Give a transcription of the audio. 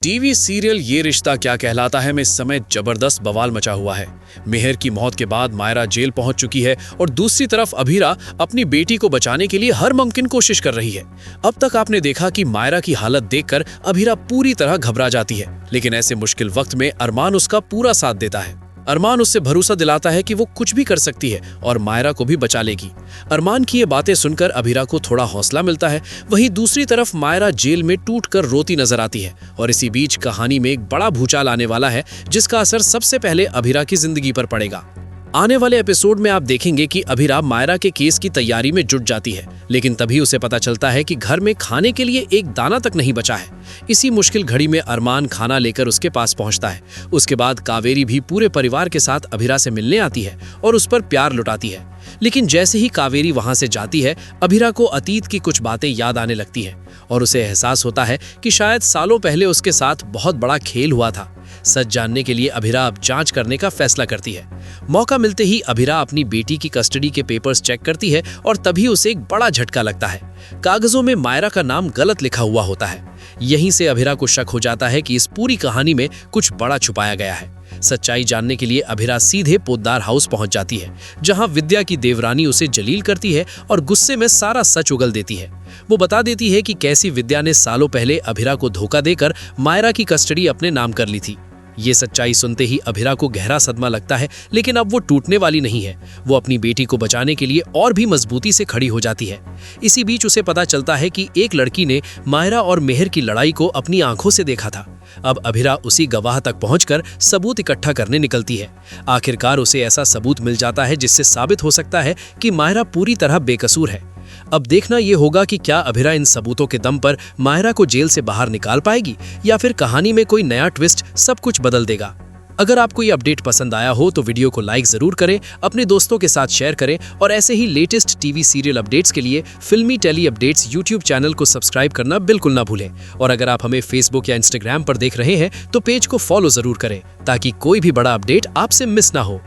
TV serial ये रिश्ता क्या कहलाता है में इस समय जबरदस्त बवाल मचा हुआ है। मेहर की मौत के बाद मायरा जेल पहुंच चुकी है और दूसरी तरफ अभीरा अपनी बेटी को बचाने के लिए हर मुमकिन कोशिश कर रही है। अब तक आपने देखा कि मायरा की हालत देखकर अभीरा पूरी तरह घबरा जाती है, लेकिन ऐसे मुश्किल वक्त में अरमान उसका पूरा साथ देता है। अरमान उससे भरोसा दिलाता है कि वो कुछ भी कर सकती है और मायरा को भी बचा लेगी। अरमान की ये बातें सुनकर अभीरा को थोड़ा हौसला मिलता है। वहीं दूसरी तरफ मायरा जेल में टूटकर रोती नजर आती है और इसी बीच कहानी में एक बड़ा भूचाल आने वाला है, जिसका असर सबसे पहले अभीरा की जिंदगी पर पड़ेगा। आने वाले एपिसोड में आप देखेंगे कि अभीरा मायरा के केस की तैयारी में जुट जाती है, लेकिन तभी उसे पता चलता है कि घर में खाने के लिए एक दाना तक नहीं बचा है। इसी मुश्किल घड़ी में अरमान खाना लेकर उसके पास पहुंचता है। उसके बाद कावेरी भी पूरे परिवार के साथ अभीरा से मिलने आती है और उस पर प्यार लुटाती है। लेकिन जैसे ही कावेरी वहां से जाती है, अभीरा को अतीत की कुछ बातें याद आने लगती है और उसे एहसास होता है कि शायद सालों पहले उसके साथ बहुत बड़ा खेल हुआ था। सच जानने के लिए अभीरा अब जांच करने का फैसला करती है। मौका मिलते ही अभीरा अपनी बेटी की कस्टडी के पेपर्स चेक करती है और तभी उसे एक बड़ा झटका लगता है। कागजों में मायरा का नाम गलत लिखा हुआ होता है। यहीं से अभीरा को शक हो जाता है कि इस पूरी कहानी में कुछ बड़ा छुपाया गया है। सच्चाई जानने के लिए अभीरा सीधे पोद्दार हाउस पहुंच जाती है, जहां विद्या की देवरानी उसे जलील करती है और गुस्से में सारा सच उगल देती है। वो बता देती है कि कैसी विद्या ने सालों पहले अभीरा को धोखा देकर मायरा की कस्टडी अपने नाम कर ली थी। ये सच्चाई सुनते ही अभीरा को गहरा सदमा लगता है, लेकिन अब वो टूटने वाली नहीं है। वो अपनी बेटी को बचाने के लिए और भी मजबूती से खड़ी हो जाती है। इसी बीच उसे पता चलता है कि एक लड़की ने मायरा और मेहर की लड़ाई को अपनी आंखों से देखा था। अब अभीरा उसी गवाह तक पहुंचकर सबूत इकट्ठा करने निकलती है। आखिरकार उसे ऐसा सबूत मिल जाता है जिससे साबित हो सकता है कि मायरा पूरी तरह बेकसूर है। अब देखना यह होगा कि क्या अभीरा इन सबूतों के दम पर मायरा को जेल से बाहर निकाल पाएगी या फिर कहानी में कोई नया ट्विस्ट सब कुछ बदल देगा। अगर आपको ये अपडेट पसंद आया हो तो वीडियो को लाइक जरूर करें, अपने दोस्तों के साथ शेयर करें और ऐसे ही लेटेस्ट टीवी सीरियल अपडेट्स के लिए फिल्मी टेली अपडेट्स यूट्यूब चैनल को सब्सक्राइब करना बिल्कुल ना भूलें। और अगर आप हमें फेसबुक या इंस्टाग्राम पर देख रहे हैं तो पेज को फॉलो जरूर करें ताकि कोई भी बड़ा अपडेट आपसे मिस ना हो।